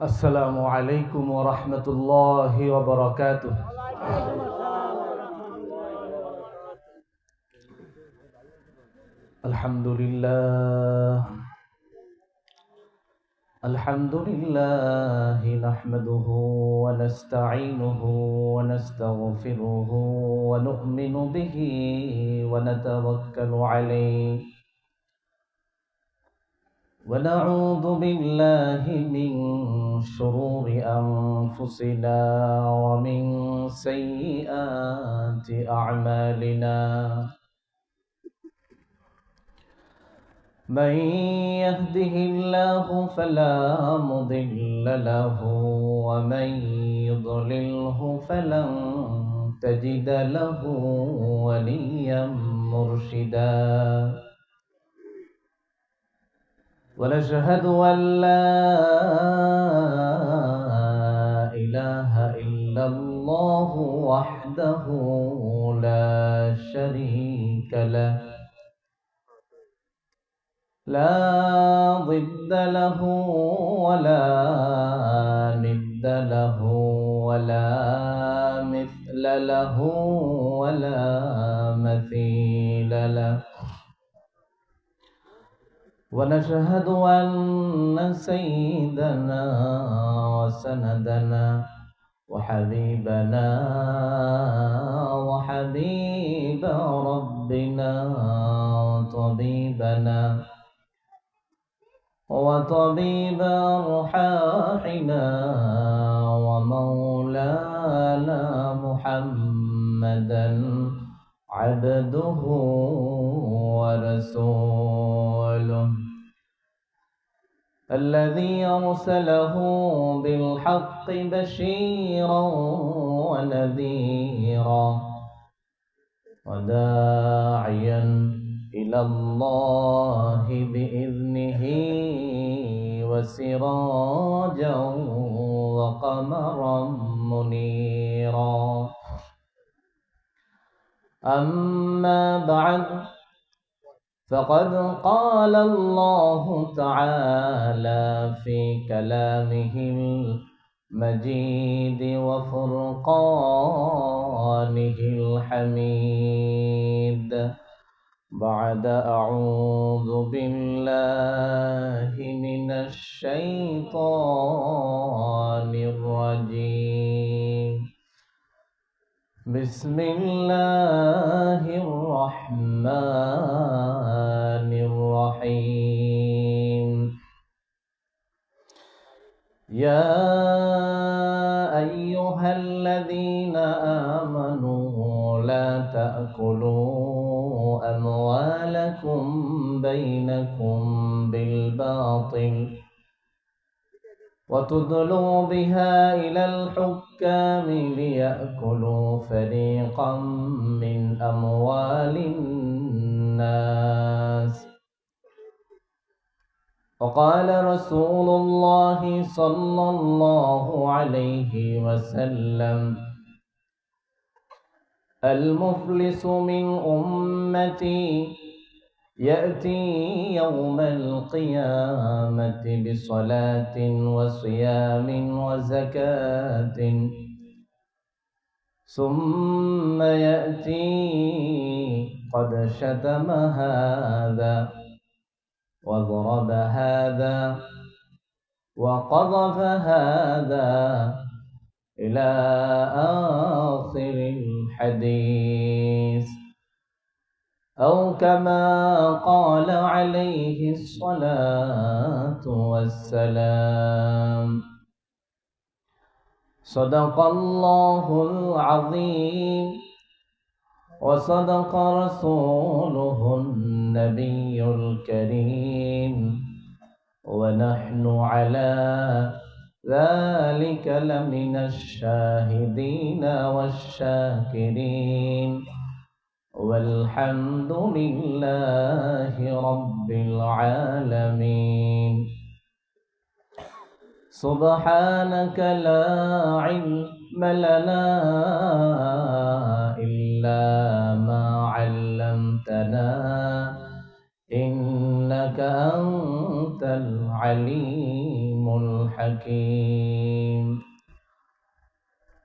আসসালামু আলাইকুম ওয়া রাহমাতুল্লাহি ওয়া বারাকাতুহু। আলহামদুলিল্লাহ আলহামদুলিল্লাহি নাহমাদুহু ওয়া নাস্তাঈনুহু ওয়া নাস্তাগফিরুহু ওয়া নু'মিনু বিহি ওয়া নাতাওয়াক্কালু আলাইহি ونعوذ بالله من شرور أنفسنا ومن سيئات أعمالنا من يهده الله فلا مضل له ومن يضلله فلن تجد له وليا مرشدا ونشهد أن لا إله إلا الله وحده لا شريك له لا ضد له ولا ند له ولا مثل له ولا مثيل له ونشهد أن سيدنا وسندنا وحبيبنا وحبيب ربنا وطبيب أرحاحنا ومولانا محمدا عبده ورسوله الذي أرسله بالحق بشيرا ونذيرا وداعيا إلى الله بإذنه وسراجا وقمرا منيرا أما بعد فقد قال الله تعالى في كلامه المجيد وفرقانه الحميد بعد أعوذ بالله من الشيطان الرجيم بسم الله الرحمن الرحيم يا أيها الذين آمنوا لا تأكلوا أموالكم بينكم بالباطل وتدلوا بها إلى الحكام ليأكلوا فريقا من أموال الناس وقال رسول الله صلى الله عليه وسلم المفلس من أمتي يأتي يوم القيامة بصلاة وصيام وزكاة ثم يأتي قد شتم هذا وضرب هذا وقذف هذا إلى آخر الحديث أو كما قال عليه الصلاة والسلام صدق الله العظيم وصدق رسوله النبي الكريم ونحن على ذلك لمن الشاهدين والشاكرين والحمد لله رب العالمين سبحانك لا علم لنا إلا ما علمتنا إنك أنت العليم الحكيم.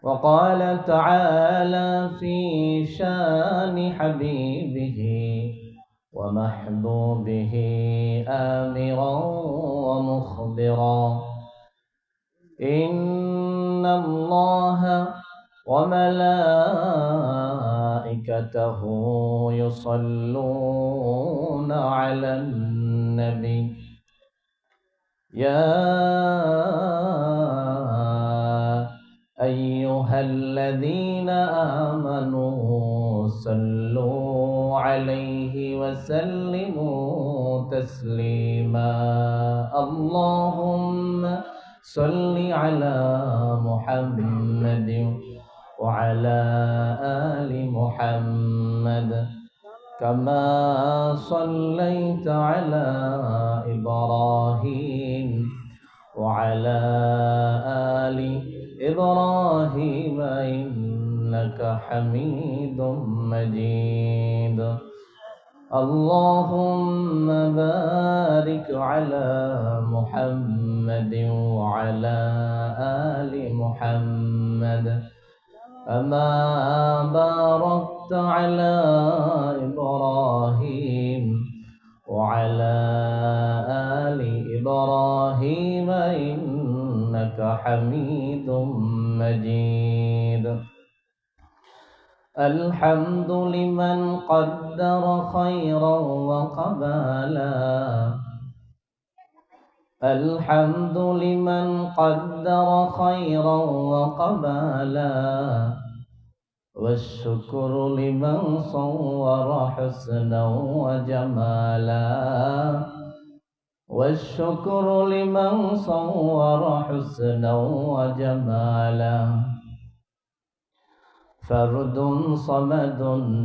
وقال تعالى في شان حبيبه ومحبوبه آمرا ومخبرا: إن الله وملائكته يصلون على النبي يا أيها الذين آمنوا صلوا عليه وسلموا تسليما. اللهم صل على محمد وعلى آل محمد كما صليت على إبراهيم وعلى آل إبراهيم إنك حميد مجيد. اللهم بارك على محمد وعلى آل محمد كما باركت على إبراهيم وعلى آل إبراهيم إنك حميد مجيد. الحمد لمن قدر خيرا وقبالا. الحمد لمن قدر خيرا وقبالا. والشكر لمن صور حسنا وجمالا. والشكر لمن صور حسنا وجمالا. فرد صمد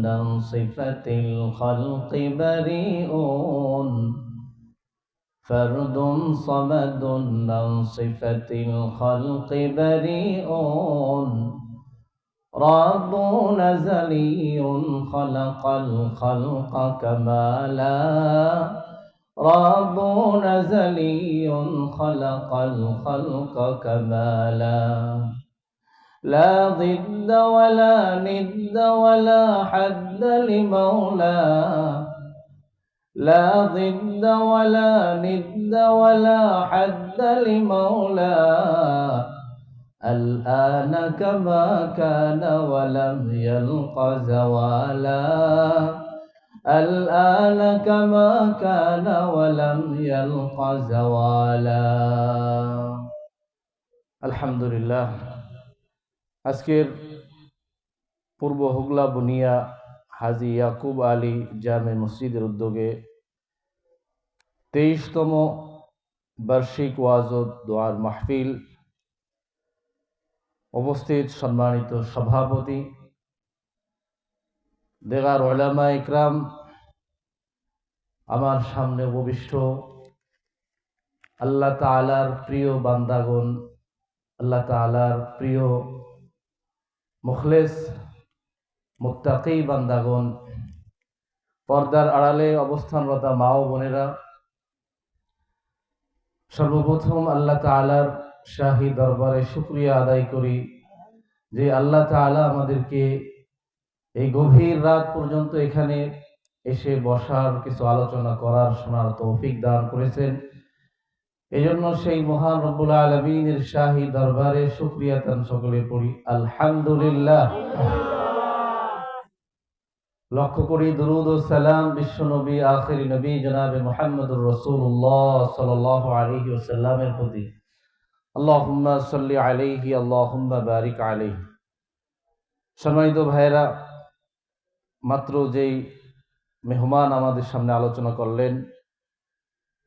عن صفة الخلق بريء. فرد صمد عن صفة الخلق بريء. رب نزلي خلق الخلق كمالا. رب نزلي خلق الخلق كمالا. لا ضد ولا ند ولا حد لمولى. لا ضد ولا ند ولا حد لمولى. الآن كما كان ولم يلق زوالا. الآن كما كان ولم يلق زوالا. আলহামদুলিল্লাহ। আজকের পূর্ব হুগলা বুনিয়া হাজী ইয়াকুব আলী জামে মসজিদের উদ্যোগে 23তম বার্ষিক ওয়াজ ও দোয়ার মাহফিল। উপস্থিত সম্মানিত সভাপতি, দেগার উলামা ইকরাম, আমার সামনে উপবিষ্ট আল্লাহ তাআলার প্রিয় বান্দাগণ, আল্লাহ তাআলার প্রিয় মুখলেস মুত্তাকি বান্দাগণ, পর্দার আড়ালে অবস্থানরত মা ও বোনেরা, সর্বপ্রথম আল্লাহ তাআলার শাহী দরবারে শুকরিয়া আদায় করি যে আল্লাহ তাআলা আমাদেরকে এই গভীর রাত পর্যন্ত এখানে এসে বসার, কিছু আলোচনা করার, শোনার তৌফিক দান করেছেন। এই জন্য সেই মহান রব্বুল আলামিনের শাহী দরবারে শুকরিয়া তান সকলে পড়ি আলহামদুলিল্লাহ। লক্ষ্য করি দুরুদ ও সালাম বিশ্ব নবী, আখিরি নবী জনাবে মুহাম্মদুর রাসূলুল্লাহ সাল্লাল্লাহু আলাইহি ওয়াসাল্লামের প্রতি। আল্লাহুম্মা সাল্লি আলাইহি আল্লাহুম্মা বারিক আলাইহি। সম্মানিত ভাইরা, মাত্র যেই মেহমান আমাদের সামনে আলোচনা করলেন,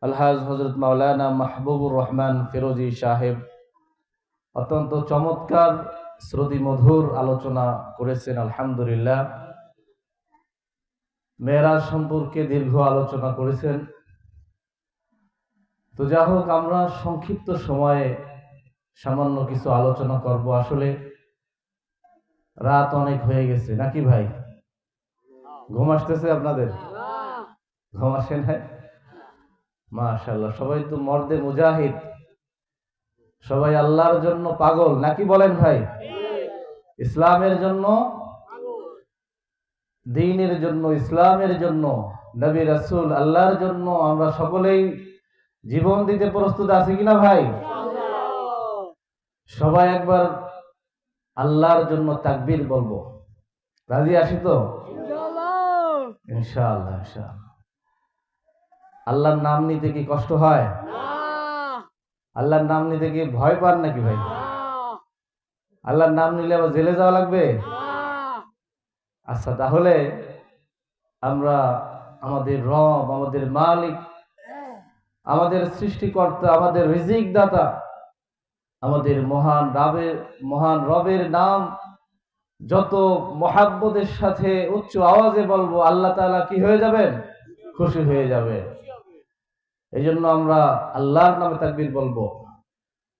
আলহাজ হযরত মাওলানা মাহবুবুর রহমান ফিরোজী সাহেব অত্যন্ত চমৎকার শ্রুতি মধুর আলোচনা করেছেন। আলহামদুলিল্লাহ। মেরাজ সম্পর্কে দীর্ঘ আলোচনা করেছেন। তো যা হোক, আমরা সংক্ষিপ্ত সময়ে সামান্য কিছু আলোচনা করব। আসলে রাত অনেক হয়ে গেছে, নাকি ভাই? ঘুম আসতেছে আপনাদের? ঘুম আসে না? মাশাআল্লাহ, সবাই তো মর্দে মুজাহিদ, সবাই আল্লাহর জন্য পাগল নাকি বলেন ভাই? ইসলামের জন্য, দ্বীনের জন্য, ইসলামের জন্য, নবী রাসূল আল্লাহর জন্য আমরা সকলেই জীবন দিতে প্রস্তুত আছি কিনা ভাই? সবাই একবার আল্লাহর জন্য তাকবীর বলবো। রাজি আছি তো? ইনশাআল্লাহ ইনশাআল্লাহ। আল্লাহর নাম নিতে কি কষ্ট হয়? আল্লাহর নাম নিতে কি ভয় পান নাকি ভাই? আল্লাহর নাম নিলে আবার জেলে যাওয়া লাগবে? আচ্ছা, তাহলে আমরা আমাদের রব, আমাদের মালিক, আমাদের সৃষ্টিকর্তা, আমাদের রিজিক দাতা, আমাদের মহান রবের নাম যত মহাব্বতের সাথে উচ্চ আওয়াজে বলবো, আল্লাহ তাআলা কি হয়ে যাবেন? খুশি হয়ে যাবে। এই জন্য আমরা আল্লাহর নামে তাকবীর বলবো।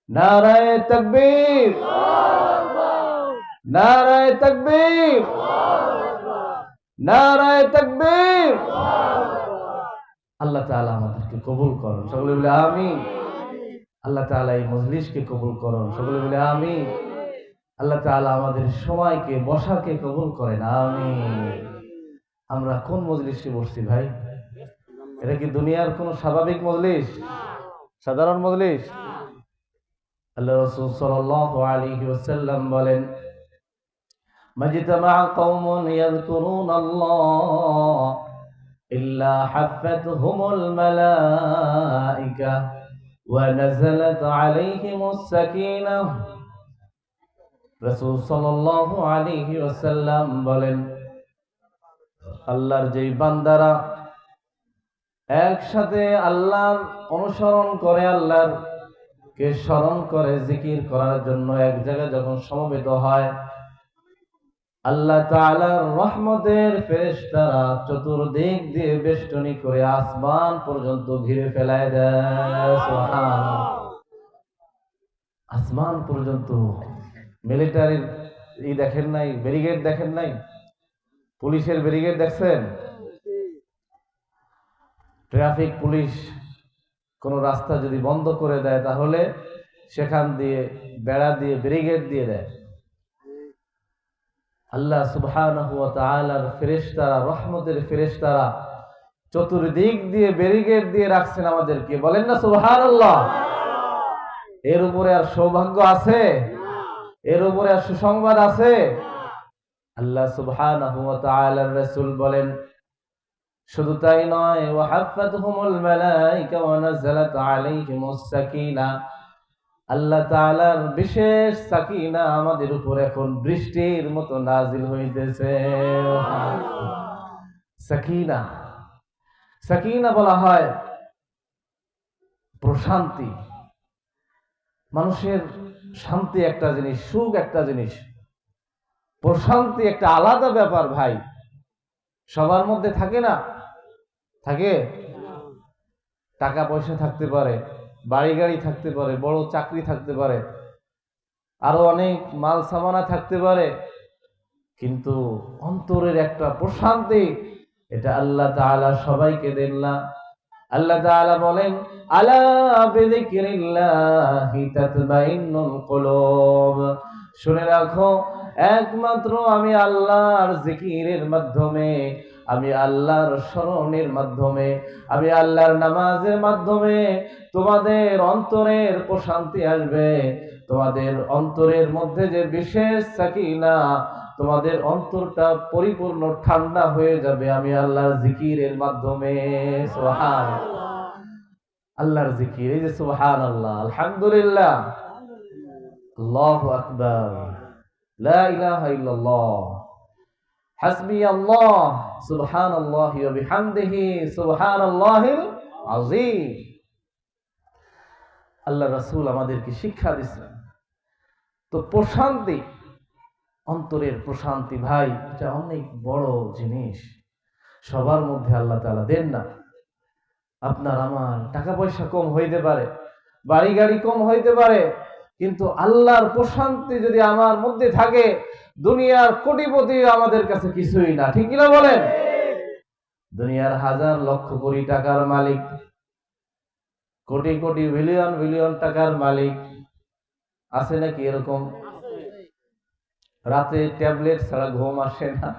নারায়ে তাকবীর, নারায়ে তাকবীর, নারায়ে তাকবীর। আল্লাহ তাআলা আমাদেরকে কবুল করুন, সকলে বলে আমিন। আল্লাহ তাআলা এই মজলিসকে কবুল করুন, সকলে বলে আমিন। আল্লাহ তাআলা আমাদের সময়কে, বসাকে কবুল করেন, আমিন। আমরা কোন মজলিসে বসছি ভাই? এটা কি দুনিয়ার কোন স্বাভাবিক মজলিস, সাধারণ মজলিস? আল্লাহ রাসূল সাল্লাল্লাহু আলাইহি ওয়াসাল্লাম বলেন, মাজতামা কওমুন ইয়াযকুরুনাল্লাহ ইল্লা হাফাতহুমুল মালায়েকা ওয়া নাযালাত আলাইহিমুস সাকিনাহ। রাসূল সাল্লাল্লাহু আলাইহি ওয়াসাল্লাম বলেন, আল্লাহর যেই বান্দারা একসাথে আল্লাহর অনুসরণ করে, আল্লাহর কে স্মরণ করে, জিকির করার জন্য এক জায়গায় যখন সমবেত হয়, আল্লাহ তাআলার রহমতের ফেরেশতারা চতুর্দিক দিয়ে বেষ্টনী করে আসমান পর্যন্ত ঘিরে ফেলায় দেয়। সুবহানাল্লাহ। আসমান পর্যন্ত। মিলিটারির দেখেন নাই, ব্যারিকেড দেখেন নাই? পুলিশের ব্যারিকেড দেখছেন? ট্রাফিক পুলিশ কোন রাস্তা যদি বন্ধ করে দেয়, তাহলে সেখান দিয়ে বেড়া দিয়ে ব্যারিকেড দিয়ে দেয়। আল্লাহ সুবহানাহু ওয়া তাআলার ফেরেশতারা, রহমতের ফেরেশতারা চতুর্দিক দিয়ে ব্যারিকেড দিয়ে রাখছেন আমাদেরকে। বলেন না সুবহানাল্লাহ। এর উপরে আর সৌভাগ্য আছে? এর উপরে আর সুসংবাদ আছে? আল্লাহ সুবহানাহু ওয়া তাআলার রাসূল বলেন, শুধু তাই নয়, ওয়া হাফাতহুমুল মালায়েকা ওয়া নাযালাত আলাইহিমুস সাকিনা। আল্লাহ তাআলার বিশেষ সাকিনা আমাদের উপর এখন বৃষ্টির মতো নাজিল হইতেছে। সাকিনা, সাকিনা বলা হয় প্রশান্তি। মানুষের শান্তি একটা জিনিস, সুখ একটা জিনিস, প্রশান্তি একটা আলাদা ব্যাপার ভাই। সবার মধ্যে থাকে না? থাকে? টাকা পয়সা থাকতে পারে, বাড়ি গাড়ি থাকতে পারে, বড় চাকরি থাকতে পারে, আরো অনেক মাল সামানা থাকতে পারে, কিন্তু অন্তরের একটা প্রশান্তি, এটা আল্লাহ তাআলা সবাইকে দেন না। আল্লাহ তাআলা বলেন, আলা বিযিকরিল্লাহি তাতমাইন্নুল কুলুব। শুনে রাখো, একমাত্র আমি আল্লাহর জিকিরের মাধ্যমে, আমি আল্লাহর স্মরণের মাধ্যমে, আমি আল্লাহর নামাজের মাধ্যমে তোমাদের অন্তরের প্রশান্তি আসবে। তোমাদের অন্তরের মধ্যে যে বিশেষ সাকিনা, তোমাদের অন্তরটা পরিপূর্ণ ঠান্ডা হয়ে যাবে আমি আল্লাহর জিকিরের মাধ্যমে। সুবহানাল্লাহ। আল্লাহর জিকির, এই যে সুবহানাল্লাহ, আলহামদুলিল্লাহ, আল্লাহু আকবার, লা ইলাহা ইল্লাল্লাহ, হাসবিয়াল্লাহ, সুবহানাল্লাহি ওয়া বিহামদিহি, সুবহানাল্লাহিল আযীম। আল্লাহ রাসূল আমাদেরকে শিক্ষা দিয়েছেন। তো প্রশান্তি, অন্তরের প্রশান্তি ভাই, এটা অনেক বড় জিনিস। সবার মধ্যে আল্লাহ তাআলা দেন না। আপনার আমার টাকা পয়সা কম হইতে পারে, বাড়ি গাড়ি কম হইতে পারে, কিন্তু আল্লাহর প্রশান্তি যদি আমার মধ্যে থাকে, দুনিয়ার কোটিপতি আমাদের কাছে কিছুই না। ঠিক কিনা বলেন? দুনিয়ার হাজার লক্ষ কোটি টাকার মালিক, কোটি কোটি বিলিয়ন বিলিয়ন টাকার মালিক, আছে নাকি এরকম? রাতে ট্যাবলেট ছাড়া ঘুম আসে না,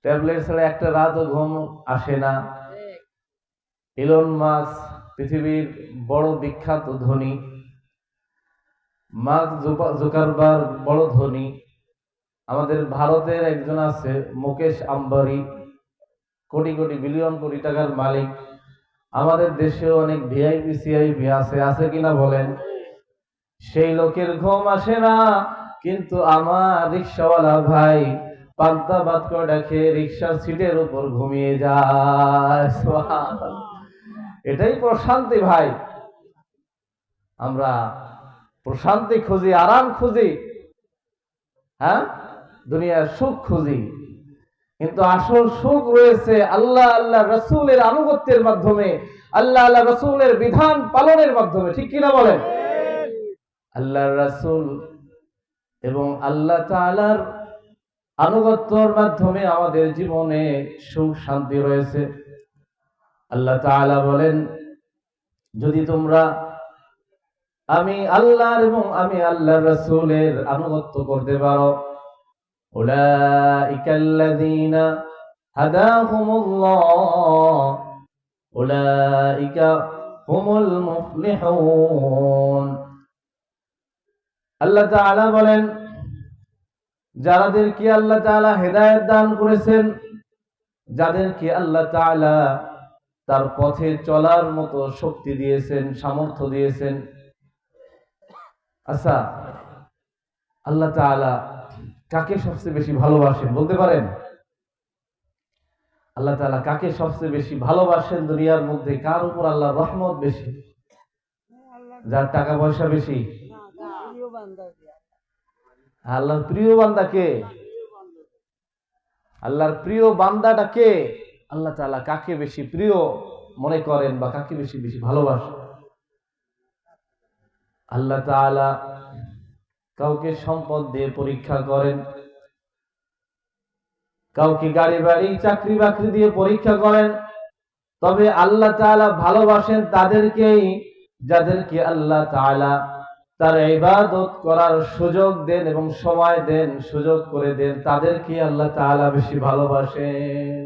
ট্যাবলেট ছাড়া একটা রাতও ঘুম আসে না। ইলন মাস্ক পৃথিবীর বড় বিখ্যাত ধনী, মার্ক জুকারবার্গ বড় ধনী। আমাদের ভারতের একজন আছে মুকেশ আম্বানি, কোটি কোটি বিলিয়ন কোটি টাকার মালিক। আমাদের দেশেও অনেক ভিআইপি সিআইপি আছে, আছে কিনা বলেন? সেই লোকের ঘুম আসে না, কিন্তু আমার রিক্সাওয়ালা ভাই পান্তা ভাত করে খেয়ে রিক্সার সিটের উপর ঘুমিয়ে যায়। এটাই প্রশান্তি ভাই। আমরা প্রশান্তি খুঁজি, আরাম খুঁজি, হ্যাঁ, দুনিয়ার সুখ খুঁজি, কিন্তু আসল সুখ রয়েছে আল্লাহ আল্লাহ রসুলের আনুগত্যের মাধ্যমে, আল্লাহ আল্লাহ রসুলের বিধান পালনের মাধ্যমে। ঠিক কিনা বলেন? আল্লাহ রসুল এবং আল্লাহ তাআলার আনুগত্যের মাধ্যমে আমাদের জীবনে সুখ শান্তি রয়েছে। আল্লাহ তাআলা বলেন, যদি তোমরা আমি আল্লাহর এবং আমি আল্লাহর রাসূলের আনুগত্য করতে পারো, উলাইকাল্লাযীনা হাদাহুমুল্লাহ উলাইকা হুমুল মুফলিহুন। আল্লাহ তাআলা বলেন, যাদেরকে আল্লাহ তাআলা হেদায়েত দান করেছেন, যাদেরকে আল্লাহ তাআলা তার পথে চলার মতো শক্তি দিয়েছেন, সামর্থ্য দিয়েছেন। আচ্ছা, আল্লাহ তাআলা কাকে সবচেয়ে বেশি ভালোবাসেন বলতে পারেন? আল্লাহ তাআলা কাকে সবচেয়ে বেশি ভালোবাসেন? দুনিয়ার মধ্যে কার উপর আল্লাহর রহমত বেশি? যার টাকা পয়সা বেশি? আল্লাহর প্রিয় বান্দা কে? আল্লাহর প্রিয় বান্দাটা কে? আল্লাহ তাআলা কাকে বেশি প্রিয় মনে করেন বা কাকে বেশি বেশি ভালোবাসেন? আল্লাহ তাআলা কাউকে সম্পদ দিয়ে পরীক্ষা করেন, কাউকে গাড়ি বাড়ি চাকরি বাকরি দিয়ে পরীক্ষা করেন। তবে আল্লাহ তাআলা ভালোবাসেন তাদেরকেই যাদেরকে আল্লাহ তাআলা তার ইবাদত করার সুযোগ দেন এবং সময় দেন, সুযোগ করে দেন, তাদেরকে আল্লাহ তাআলা বেশি ভালোবাসেন।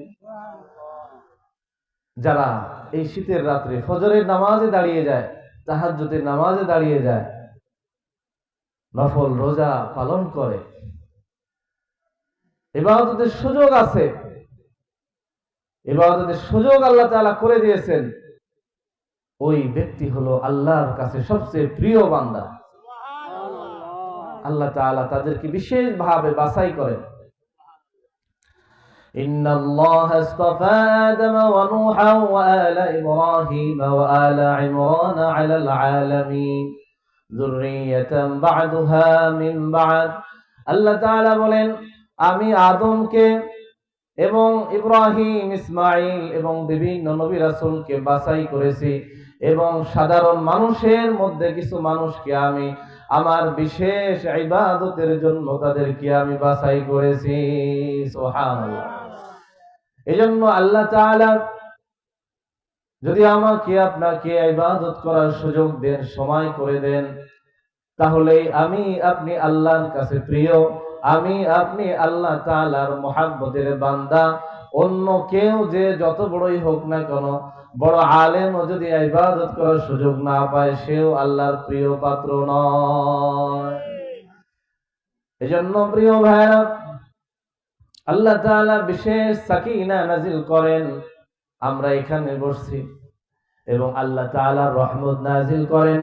যারা এই শীতের রাত্রে ফজরের নামাজে দাঁড়িয়ে যায়, তাহাজ্জুদের নামাজে দাঁড়িয়ে যায়, নফল রোজা পালন করে, ইবাদতের সুযোগ আছে, ইবাদতের সুযোগ আল্লাহ তাআলা করে দিয়েছেন, ওই ব্যক্তি হলো আল্লাহর কাছে সবচেয়ে প্রিয় বান্দা। আল্লাহ তাআলা তাদেরকে বিশেষভাবে বাছাই করেন। ইন্নাল্লাহা ইসতাফা আদম ওয়া নূহা ওয়া আলা ইব্রাহিম ওয়া আলা ইমরান আলাল আলামিন যুররিয়াতান বা'দুহা মিন বা'দ। আল্লাহ তাআলা বলেন, আমি আদমকে এবং ইব্রাহিম, ইসমাইল এবং বিভিন্ন নবী রাসূলকে বাছাই করেছি, এবং সাধারণ মানুষের মধ্যে কিছু মানুষকে আমি আমার বিশেষ ইবাদতের জন্য তাদেরকে আমি বাছাই করেছি। সুবহানাল্লাহ। এজন্য আল্লাহ তাআলা যদি আমাকে আপনাকে ইবাদত করার সুযোগ দেন, সময় করে দেন, তাহলে আমি আপনি আল্লাহর কাছে প্রিয়, আমি আপনি আল্লাহ তাআলার মুহাব্বতের বান্দা। অন্য কেউ যে যত বড়ই হোক না কেন, বড় আলেমও যদি ইবাদত করার সুযোগ না পায়, সেও আল্লাহর প্রিয় পাত্র নয়। এজন্য প্রিয় ভাইরা, আল্লাহ তাআলা বিশেষ সাকিনা নাজিল করেন। আমরা এখানে বসছি এবং আল্লাহ তাআলার রহমত নাজিল করেন।